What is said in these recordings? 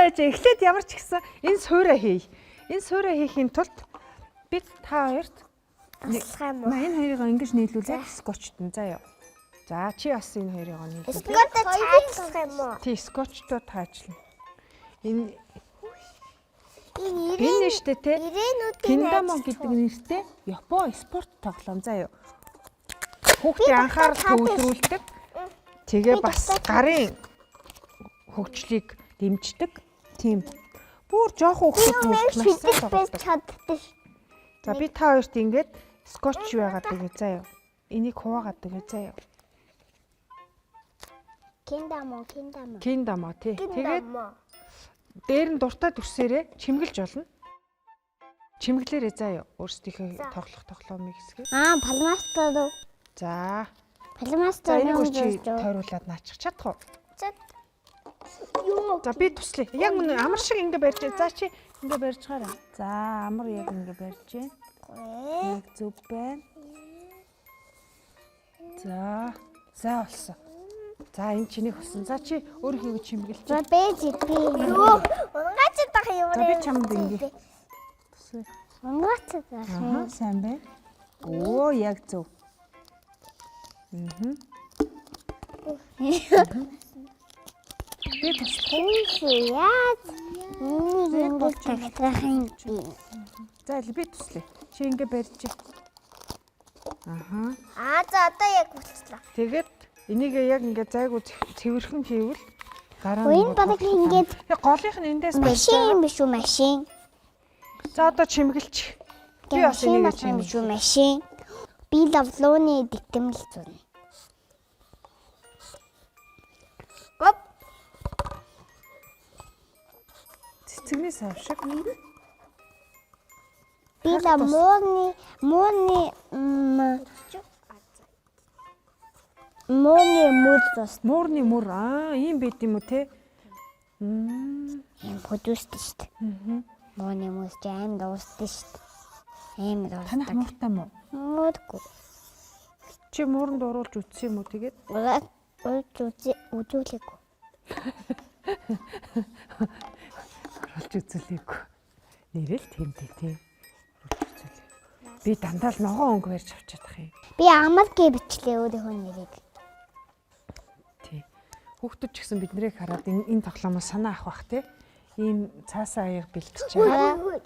байж эхлээд ямар ч гэсэн энэ суураа хий. Энэ суураа хийхин тулд бид та хоёрт энэ хоёрыг ингэж нийлүүлээд скотчт нь заяа. За чи бас энэ хоёрыг нийлүүлээ. Скотч цаачлах юм уу? Тий, скотчтой таажлна. Энэ Энэ нэштэй те. Киндамо гэдэг нэртэй Япон спорт тоглоом заяа. Хүүхдийн анхаарал төвлөрүүлдэг. Тэгээ бас гарын хөгжлийг дэмждэг. Тийм. Бүр жоохон хүүхдүүд маш сайн чаддаг. За би та хоёрт ингээд скотч байгаад байгаа заяа. Энийг хуваагаад байгаа заяа. Киндамо тий. Тэгээд дээр нь дуртай дүрсээрээ чимгэлж болно. Чимгэлээрээ заяа. Өөрсдийнхөө тоглоомыг хэсгээ. Палмастер. За. Палмастер энийг чи тойруулаад наачих чадах уу? За би туслая. Яг үнэ амар шиг ингэ барьж. За чи ингэ барьж гараа. За амар яг ингэ барьж байна. Яг зүг байна. За болсон. За энэ чиний болсон. За чи өөрийнхөө чимгэлж. За би. Унгаач дах юм. За би чамд ингэ. Туслая. Унгаач дах. Сайн байна. Оо яг зөв. Би туслая. За би туслая. Чи ингэ барьж. За одоо яг болчихлоо. Тэгээд энийг яг ингэ зайгуу цэвэрхэн хийвэл гараа. Энэ баг ингэж голынх нь эндээс машин биш үү машин. За одоо чимгэлч. Би бас энийг чимгэлж үү машин. Би лавлооны дитэмэл зурна. Гоп. Цэцэгний сав шиг. Би ла мууны Муурны мөр. Ийм байт юм уу те? Ийм продюстэй шүү дээ. Мууны мөр ч аим дуустай шүү дээ. Аим дуустай. Танах мууртай муу? Муургүй. Чи мууранд оруулж үтсэн юм уу тэгээд? Үзүүлээгүй. Оруулж үзүүлээгүй. Нэрэл тэмтэй те. Би дандаа л ногоон өнгө барьж авчаад ах юм. Би амалгээ бичлээ өөрийнхөө нэрийг. Тий. Хүүхдүүд ч гэсэн биднийг хараад энэ тоглоомоос санаа авах бах те. Ийм цаасаа аяг бэлтэж байгаа.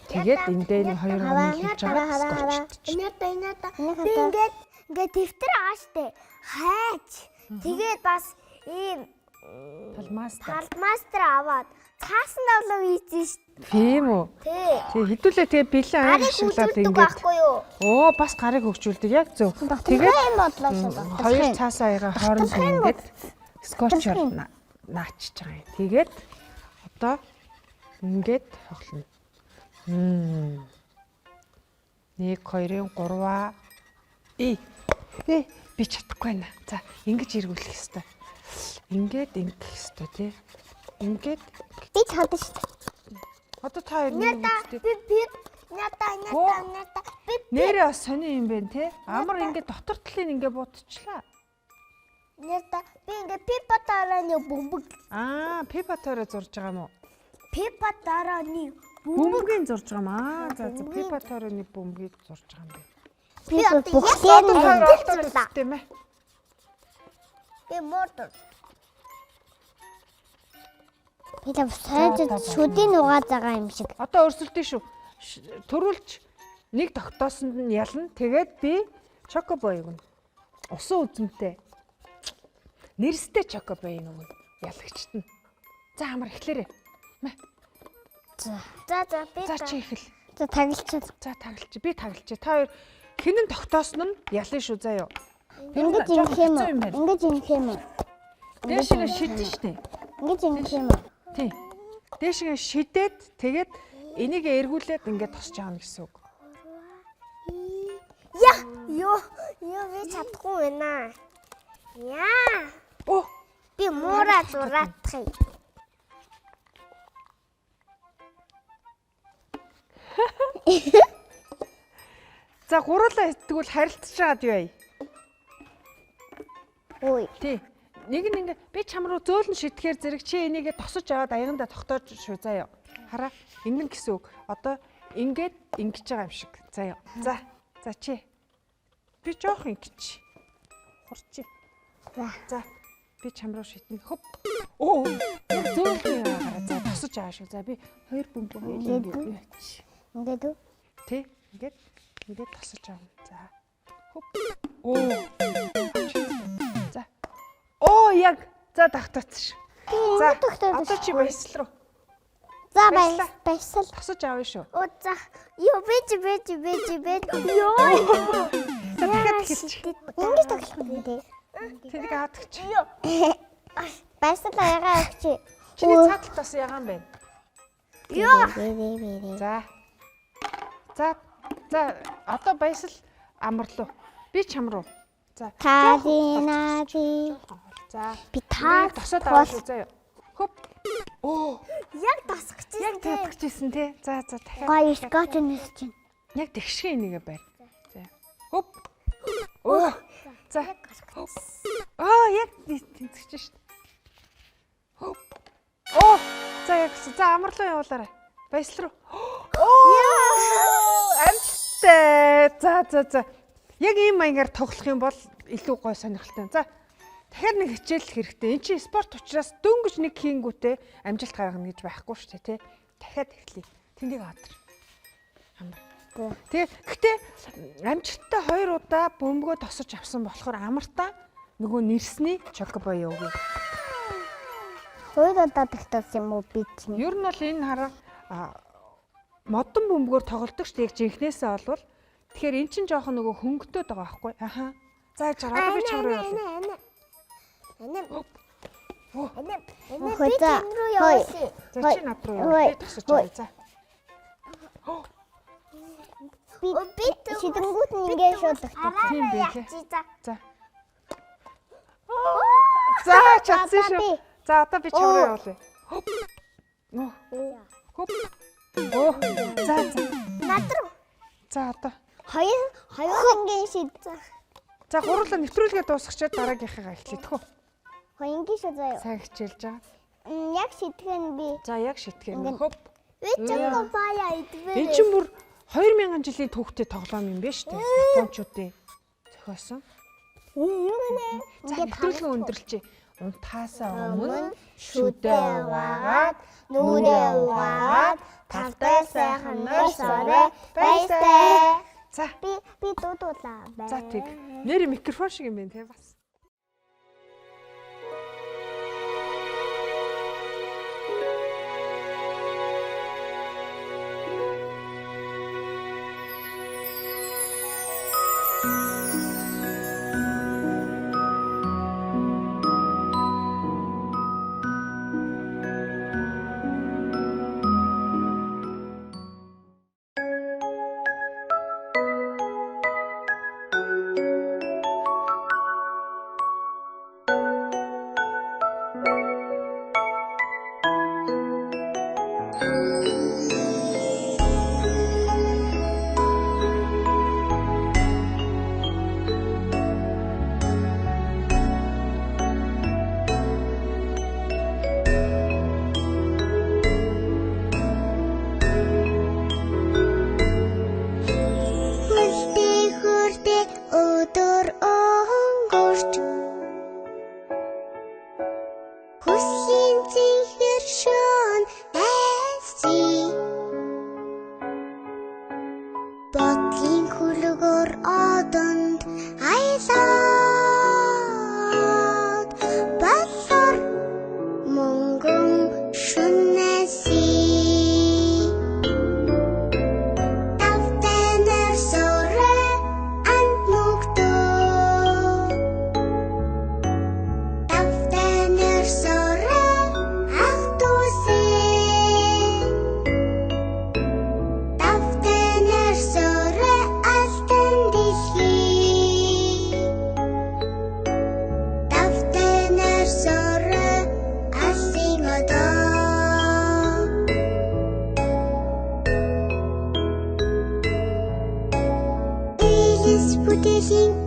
Тэгээд эндээ нэг хоёр хоног хийж байгаа. Би ингээд дэвтэр ааштай хайж. Тэгээд бас ийм талмастер аваад цаасан давлаа хийсэн шүү. Тийм үү? Тий. Хэдүүлээ тэгээ бэлэн аяг ашиглаад ингээд. Оо бас гарыг хөгжүүлдэг яг зөв. Тэгээд хоёр цаасаа аяга хооронд ингээд скотчор наачиж байгаа юм. Тэгээд одоо ингээд тоглоно. 1 2 3 би чадахгүй байна. За ингэж эргүүлэх ёстой. Ингээд ингэх ёстой тий. Ингээд би чадсан шүү дээ. Одоо та хоёр нэг үстэй. Би ната. Нэрээ бас сони юм байна те. Амар ингээд дотор талын ингээд буутчлаа. Ната би ингээд пипатараны бөмбөг. Пипатараа зурж байгаа юм уу? Пипатараны бөмбөгийн зурж байгаа юм. За пипатараны бөмбөгийг зурж байгаа юм байна. Би бүгдээ тийм ээ. Би мотор. Би л сайд шүдийн угааж байгаа юм шиг. Одоо өрсөлдөж шүү. Төрүүлж нэг тогтоосонд нь ялна. Тэгээд би чокобой өгнө. Усан үзэмтэй. Нэрстэй чокобой өгнө. Ялагчт нь. За амар эхлээрэй. За би. За чи эхэл. За таглалч. За таглалч. Би таглалч. Та хоёр хинэн тогтоосон нь ялна шүү заяа. Ингэж ингэх юм уу? Дээшгээ шидэн штэ. Ингэж ингэх юм уу? Тий. Дээшгээ шидээд тэгээд энийг эргүүлээд ингээд тосч байгаа гэсэн үг. Ёо би чадахгүй байна. Яа. Би муура зураатах юм. За гурлаа тэгвэл харилцаж байгаад юу вэ? Ой. Тий. нэг нь ингээ би чам руу зөөлөн шитгэхээр зэрэг чи энийгээ тосож аваад аяганда тогтоож шүү заяа. Хараа ингэн гэсэн үг. Одоо ингээд ингэж байгаа юм шиг. Заяа. За чи. Би жоох ингэж. Хурч. За. Би чам руу шитнэ. Хөп. Оо. Зөөлөн хараа. За тосож аваа шүү. За би 2 бөмбөг хоёулаа ингээд үү? Тэ. Ингээд тосож авна. За. Хөп. Оо. За. Оо яг. За тагтаач. За. Одоо чи баясал руу. За баясал. Тосож авна шүү. Оо за. Йоо бэж. Йоо. За дахиад хэлчих. Ингэж тоглох юм тий. Тэнийг аадагч. Баясал аягаа өгч. Чиний цааталт бас ягаан байна. Йоо. За одоо баясал амарлуу. Би чам руу. За. Таринади. За. Би та тосоод авах шүү заяа. Хөп. Оо. Яг тасах гэж. Яг тавьчихсан тий. За дахиад. Гоё скотч нэс чинь. Яг тэгшгээ энийгээ байр. За. Хөп. Оо. За. Яг тэнцэж шít. Хөп. Оо. За амарлуу явуулаарай. Баясал руу. Амттай. За. Яг ийм маягаар тоглох юм бол илүү гоё сонирхолтой. За. Дахиад нэг хичээл хэрэгтэй. Энд чинь спорт учраас дөнгөж нэг хийнгүүтээ амжилт гаргана гэж байхгүй шүү дээ, тий. Дахиад эхлэе. Тэндийг адар. Амар. Тэгээ гэхдээ амжилттай 2 удаа бөмбөгөө тосож авсан болохоор амартаа нөгөө нэрсний чокобо явуугүй. 2 удаа тогтоосон юм уу би чинь? Ер нь бол энэ хараа модон бөмбөгөөр тоглодог шүү дээ. Яг жинхнээсээ болвол тэгэхээр эн чинь жоохон нөгөө хөнгөтөөд байгаа байхгүй. Аха. За одоо би чамруу явуулъя. За чи над руу яваа. Би тосож авъя. За. Би шидэнгүүт нь ингээд шууд тогтсон. Тийм байлээ. За. За чадсан шүү. За одоо би чамруу явуулъя. Хоп. Хоп. Оо. За. Над руу. За одоо. Хоёрынгийн шид. За гурлаа нэвтрүүлгээ дуусгачаад дараагийнхаа эхлэдэг хөө. Хоёрынгийн шүү заяа. Сайн хичээлж байгаа. Яг шитгэн би. За яг шитгэн. Хоп. Вичэн бая идвэ. Энд чинь бүр 2000 жилийн түүхтэй тоглоом юм байна шүү дээ. Японочдын зохиосон. За нэвтрүүлгээ өндөрлчээ. Унтаасаа өмнө шүдээ угаагаад нүрээ угаагаад тавтай сайхан нойсороо баястай. За би дуудуулаа бай. За тэг. Нэр микрофон шиг юм байна те бас. Putting